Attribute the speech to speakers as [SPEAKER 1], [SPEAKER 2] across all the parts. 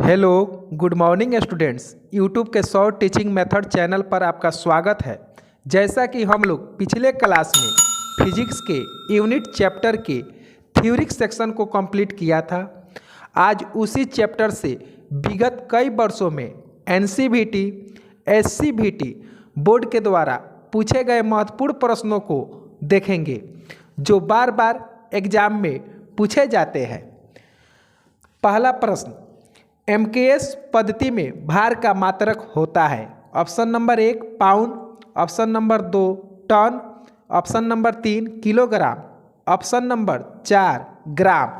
[SPEAKER 1] Hello good morning students. YouTube के short teaching method channel पर आपका स्वागत है। जैसा कि हम लोग पिछले क्लास में फिजिक्स के यूनिट चैप्टर के थ्योरिक सेक्शन को कंप्लीट किया था, आज उसी चैप्टर से विगत कई वर्षों में एनसीवीटी, एससीवीटी बोर्ड के द्वारा पूछे गए महत्वपूर्ण प्रश्नों को देखेंगे जो बार बार एग्जाम में पूछे जाते हैं। पहला प्रश्न, एमकेएस पद्धति में भार का मात्रक होता है। Option number 1 pound, option number 2 ton, option number 3 kilogram, option number 4 gram.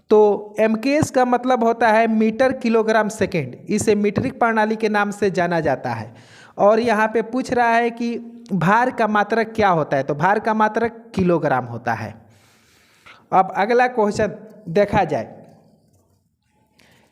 [SPEAKER 1] तो एमकेएस का मतलब होता है मीटर किलोग्राम सेकेंड। इसे मीट्रिक प्रणाली के नाम से जाना जाता है। और यहाँ पे पूछ रहा है कि भार का मात्रक क्या होता है, तो भार का मात्रक किलोग्राम होता है। अब अगला क्वेश्चन देखा जाए,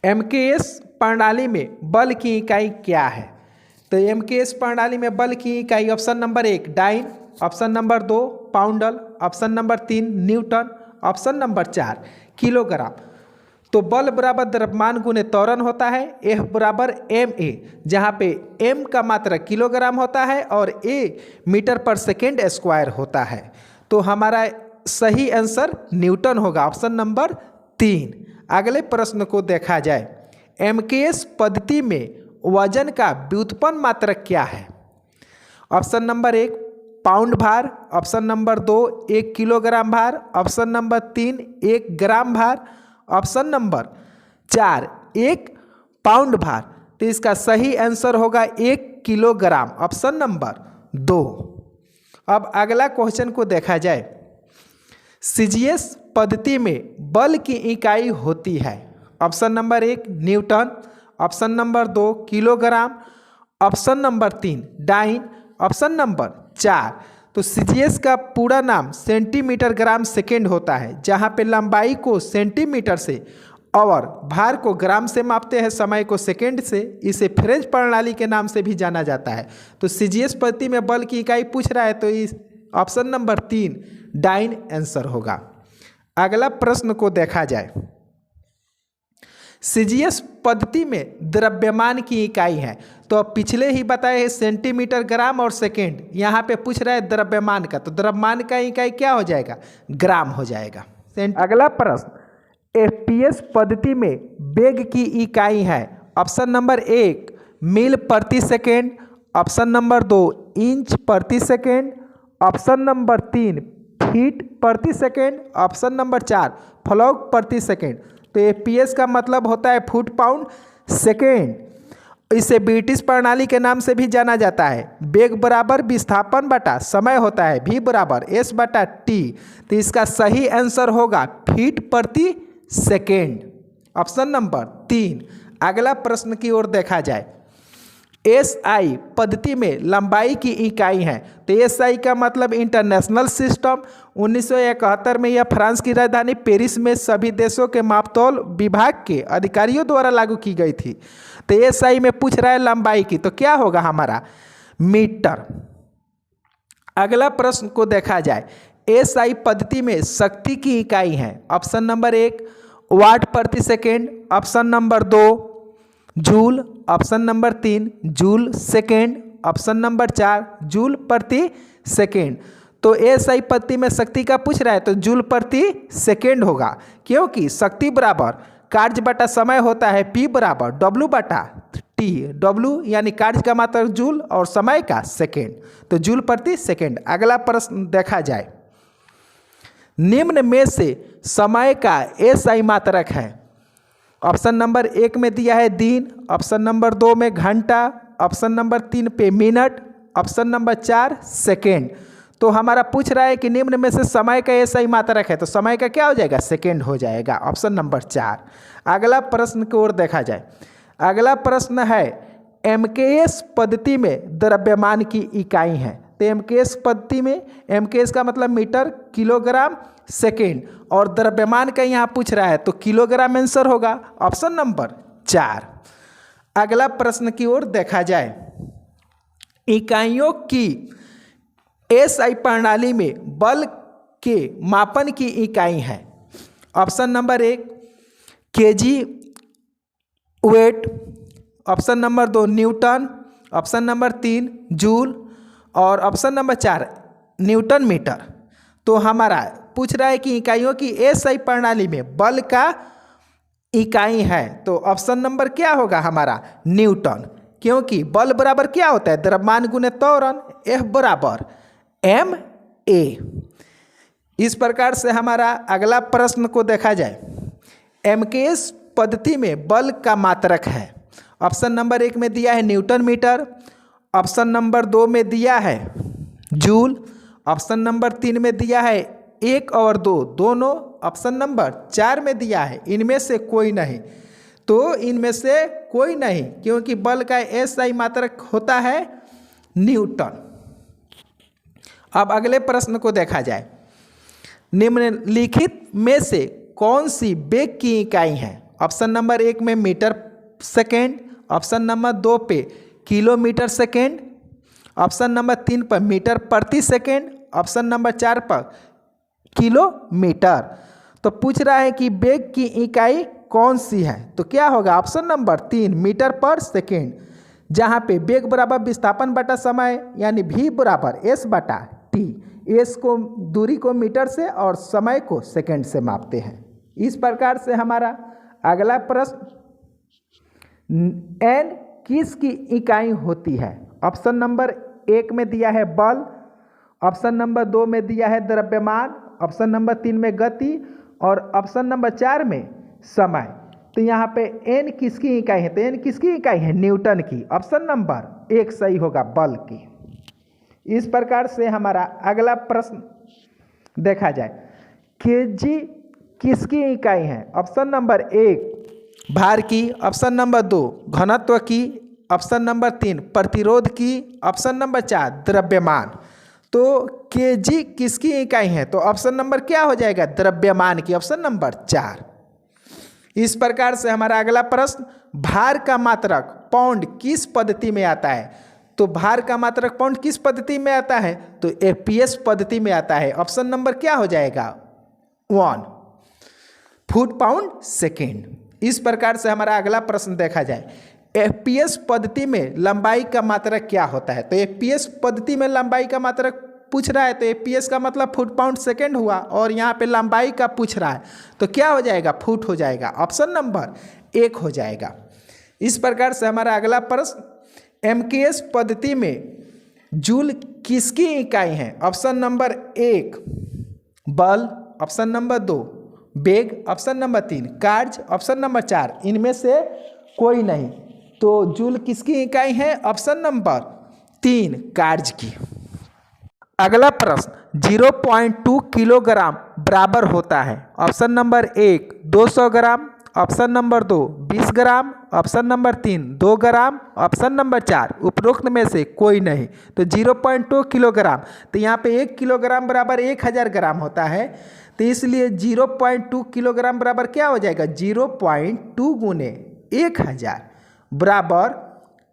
[SPEAKER 1] एमकेएस प्रणाली में बल की इकाई क्या है। तो एमकेएस प्रणाली में बल की इकाई option number 1 dyne, option number 2 poundal, option number 3 newton, option number 4 kilogram. तो बल बराबर द्रव्यमान गुने त्वरण होता है, एफ बराबर एम ए, जहाँ पे एम का मात्रक किलोग्राम होता है और ए मीटर पर सेकेंड स्क्वायर होता है। तो हमारा सही आंसर न्यूटन होगा, ऑप्शन नंबर 3। अगले प्रश्न को देखा जाए, एमकेएस पद्धति में वजन का व्युत्पन्न मात्रक क्या है। ऑप्शन नंबर 1 पाउंड भार, ऑप्शन नंबर 2 1 किलोग्राम भार, ऑप्शन नंबर 3 1 ग्राम भार, ऑप्शन नंबर 4 1 पाउंड भार। तो इसका सही आंसर होगा 1 किलोग्राम, ऑप्शन नंबर 2। अब अगला क्वेश्चन को देखा जाए, सीजीएस पद्धति में बल की इकाई होती है। Option number 1 newton, option number 2 kilogram, option number 3 dyne, option number 4। तो सीजीएस का पूरा नाम सेंटीमीटर ग्राम सेकेंड होता है, जहाँ पे लंबाई को सेंटीमीटर से और भार को ग्राम से मापते हैं, समय को सेकेंड से। इसे फ्रेंच प्रणाली के नाम से भी जाना जाता है। तो सीजीएस पद्धति में बल की इकाई पूछ रहा है, तो इस ऑप्शन नंबर 3 डाइन आंसर होगा। अगला प्रश्न को देखा जाए, सीजीएस पद्धति में द्रव्यमान की इकाई है। तो पिछले ही बताए हैं सेंटीमीटर ग्राम और सेकेंड, यहाँ पे पूछ रहा है द्रव्यमान का, तो द्रव्यमान का इकाई क्या हो जाएगा, ग्राम हो जाएगा। अगला प्रश्न, एफपीएस पद्धति में वेग की इकाई है। ऑप्शन नंबर 1 मील प्रति सेकेंड, ऑप्शन नंबर 2 इंच प्रति सेकेंड, ऑप्शन नंबर 3 फीट प्रति सेकेंड, ऑप्शन नंबर 4 फ्लॉग प्रति सेकेंड। तो एफपीएस का मतलब होता है फुट पाउंड सेकेंड। इसे ब्रिटिश प्रणाली के नाम से भी जाना जाता है। वेग बराबर विस्थापन बटा समय होता है, v बराबर s बटा t। तो इसका सही आंसर होगा फीट प्रति सेकेंड, ऑप्शन नंबर 3। अगला प्रश्न की ओर देखा जाए, एसआई पद्धति में लंबाई की इकाई है। तो एसआई का मतलब इंटरनेशनल सिस्टम। 1971 में यह फ्रांस की राजधानी पेरिस में सभी देशों के मापतौल विभाग के अधिकारियों द्वारा लागू की गई थी। तो एसआई में पूछ रहा है लंबाई की, तो क्या होगा हमारा मीटर। अगला प्रश्न को देखा जाए, एसआई पद्धति में शक्ति की इकाई है। ऑप्शन नंबर 1 वाट प्रति second, option number 2 joule, option number 3 joule second, option number 4 joule प्रति सेकेंड। तो एसआई पद्धति में शक्ति का पूछ रहा है, तो जूल प्रति सेकेंड होगा, क्योंकि शक्ति बराबर कार्य बटा समय होता है, P बराबर W बटा T। W यानी कार्य का मात्रक जूल और समय का सेकेंड, तो जूल प्रति सेकेंड। अगला प्रश्न देखा जाए, निम्न में से समय का एसआई मात्रक है। ऑप्शन नंबर 1 में दिया है दिन, ऑप्शन नंबर 2 में घंटा, ऑप्शन नंबर 3 पे मिनट, ऑप्शन नंबर 4 सेकेंड। तो हमारा पूछ रहा है कि निम्न में से समय का एसआई मात्रक है, तो समय का क्या हो जाएगा, सेकेंड हो जाएगा, ऑप्शन नंबर 4। अगला प्रश्न की ओर देखा जाए, अगला प्रश्न है, एमकेएस पद्धति में द्रव्यमान की इकाई है। तो एमकेएस पद्धति में, एमकेएस का मतलब मीटर किलोग्राम सेकेंड, और द्रव्यमान का यहाँ पूछ रहा है, तो किलोग्राम आंसर होगा, ऑप्शन नंबर 4। अगला प्रश्न की ओर देखा जाए, इकाइयों की एसआई प्रणाली में बल के मापन की इकाई है। Option number 1 KG weight, option number 2 newton, option number 3 joule और ऑप्शन नंबर 4 न्यूटन मीटर। तो हमारा पूछ रहा है कि इकाइयों की एसआई प्रणाली में बल का इकाई है, तो ऑप्शन नंबर क्या होगा हमारा न्यूटन, क्योंकि बल बराबर क्या होता है द्रव्यमान गुने त्वरण, F बराबर ma। इस प्रकार से हमारा अगला प्रश्न को देखा जाए, एमकेएस पद्धति में बल का मात्रक है। ऑप्शन नंबर 1 में दिया है न्यूटन मीटर, ऑप्शन नंबर 2 में दिया है जूल, ऑप्शन नंबर 3 में दिया है 1 और 2 दोनों, ऑप्शन नंबर 4 में दिया है इनमें से कोई नहीं। तो इनमें से कोई नहीं, क्योंकि बल का एसआई मात्रक होता है न्यूटन। अब अगले प्रश्न को देखा जाए, निम्नलिखित में से कौन सी वेग की इकाई है। ऑप्शन नंबर 1 में मीटर सेकेंड, ऑप्शन नंबर 2 पे किलोमीटर सेकेंड, ऑप्शन नंबर 3 पर मीटर प्रति सेकेंड, ऑप्शन नंबर 4 पर किलोमीटर। तो पूछ रहा है कि वेग की इकाई कौन सी है, तो क्या होगा ऑप्शन नंबर 3 मीटर पर सेकेंड, जहाँ पे वेग बराबर विस्थापन बटा समय यानी v बराबर s बटा t, s को दूरी को मीटर से और समय को सेकेंड से मापते हैं। इस प्रकार से हमारा अगला प्रश्न, n किसकी इकाई होती है। ऑप्शन नंबर 1 में दिया है बल, ऑप्शन नंबर 2 में दिया है द्रव्यमान, ऑप्शन नंबर 3 में गति और ऑप्शन नंबर 4 में समय। तो यहाँ पे n किसकी इकाई है, तो n किसकी इकाई है न्यूटन की। ऑप्शन नंबर 1 सही होगा बल की। इस प्रकार से हमारा अगला प्रश्न देखा जाए, केजी किसकी इकाई है। ऑप्शन नंबर 1 भार की, ऑप्शन नंबर 2 घनत्व की, ऑप्शन नंबर 3 प्रतिरोध की, ऑप्शन नंबर 4 द्रव्यमान। तो केजी किसकी इकाई है, तो ऑप्शन नंबर क्या हो जाएगा द्रव्यमान की, ऑप्शन नंबर 4। इस प्रकार से हमारा अगला प्रश्न, भार का मात्रक पाउंड किस पद्धति में आता है। तो भार का मात्रक पाउंड किस पद्धति में आता है, तो एफपीएस पद्धति में आता है। ऑप्शन नंबर क्या हो जाएगा 1 फुट पाउंड सेकेंड। इस प्रकार से हमारा अगला प्रश्न देखा जाए, एफपीएस पद्धति में लंबाई का मात्रक क्या होता है। तो एफपीएस पद्धति में लंबाई का मात्रक पूछ रहा है, तो एफपीएस का मतलब फुट पाउंड सेकेंड हुआ और यहाँ पे लंबाई का पूछ रहा है, तो क्या हो जाएगा फुट हो जाएगा, ऑप्शन नंबर 1 हो जाएगा। इस प्रकार से हमारा अगला प्रश्न, एमकेएस पद्धति में जूल किसकी इकाई है। ऑप्शन नंबर 1 बल, ऑप्शन नंबर 2 वेग, ऑप्शन नंबर 3 कार्य, ऑप्शन नंबर 4 इनमें से कोई नहीं। तो जूल किसकी इकाई है, ऑप्शन नंबर 3 कार्य की। अगला प्रश्न, 0.2 किलोग्राम बराबर होता है। ऑप्शन नंबर 1 200 ग्राम, ऑप्शन नंबर 2 20 ग्राम, ऑप्शन नंबर 3 2 ग्राम, ऑप्शन नंबर 4 उपरोक्त में से कोई नहीं। तो 0.2 किलोग्राम, तो यहाँ पे 1 किलोग्राम बराबर 1000 ग्राम होता है, तो इसलिए 0.2 किलोग्राम बराबर क्या हो जाएगा 0.2 गुने 1000 बराबर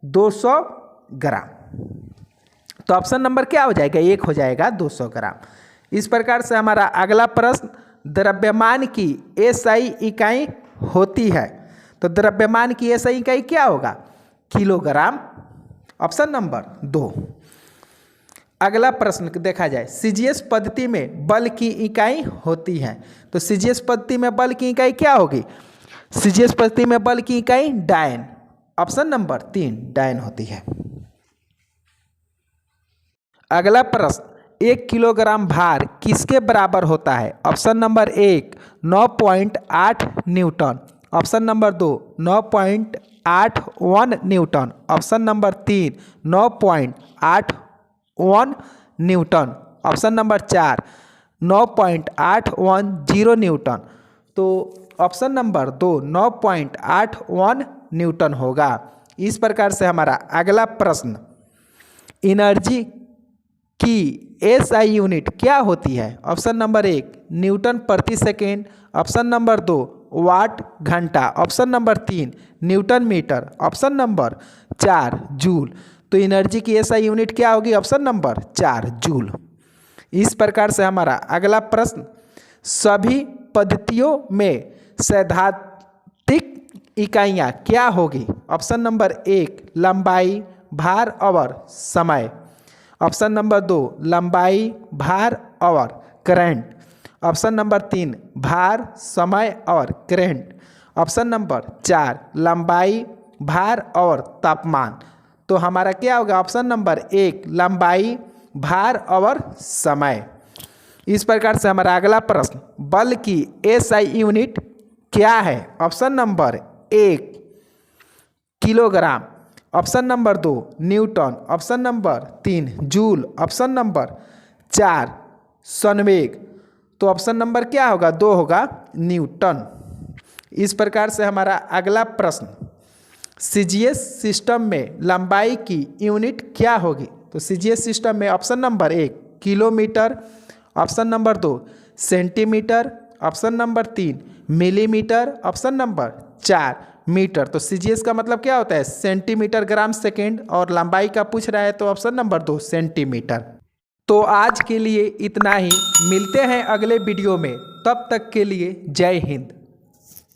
[SPEAKER 1] 200 ग्राम। तो ऑप्शन नंबर क्या हो जाएगा 1 हो जाएगा 200 ग्राम। इस प्रकार से हमारा अगला प्रश्न, द्रव्यमान की एसआई इकाई होती है। तो द्रव्यमान की एसआई इकाई क्या होगा किलोग्राम, ऑप्शन नंबर 2। अगला प्रश्न देखा जाए, सीजीएस पद्धति में बल की इकाई होती है। तो सीजीएस पद्धति में बल की इकाई क्या होगी, सीजीएस पद्धति में बल की इकाई डायन, ऑप्शन नंबर 3 डायन होती है। अगला प्रश्न, 1 किलोग्राम भार किसके बराबर होता है। Option number 1 9.8 Newton, option number 2 9.81 Newton, option number 3 9.81 Newton, option number 4 9.810 Newton. तो ऑप्शन नंबर 2 9.81 न्यूटन होगा। इस प्रकार से हमारा अगला प्रश्न, एनर्जी की एसआई यूनिट क्या होती है। ऑप्शन नंबर 1 न्यूटन प्रति सेकेंड, ऑप्शन नंबर 2 वाट घंटा, option number 3 newton metre, option number 4 joule. तो एनर्जी की एसआई यूनिट क्या होगी, ऑप्शन नंबर 4 जूल। इस प्रकार से हमारा अगला प्रश्न, सभी पद्धतियों में सैद्धांतिक इकाइयाँ क्या होगी? ऑप्शन नंबर 1 लंबाई, भार और समय। ऑप्शन नंबर 2 लंबाई, भार और करंट। ऑप्शन नंबर 3 भार, समय और करंट। ऑप्शन नंबर 4 लंबाई, भार और तापमान। तो हमारा क्या होगा? ऑप्शन नंबर 1 लंबाई, भार और समय। इस प्रकार से हमारा अगला प्रश्न, बल की एसआई यूनिट क्या है? Option number 1 kilogram. Option number 2 newton. Option number 3 joule. Option number 4 संवेग। तो ऑप्शन नंबर क्या होगा? 2 होगा न्यूटन। इस प्रकार से हमारा अगला प्रश्न, सीजीएस सिस्टम में लंबाई की यूनिट क्या होगी? तो सीजीएस सिस्टम में option number 1 kilometre. Option number 2 centimetre. Option number 3 millimetre. Option number 4 metre. तो सीजीएस का मतलब क्या होता है? सेंटीमीटर ग्राम सेकेंड, और लंबाई का पूछ रहा है तो ऑप्शन नंबर 2 सेंटीमीटर। तो आज के लिए इतना ही, मिलते हैं अगले वीडियो में, तब तक के लिए जय हिंद।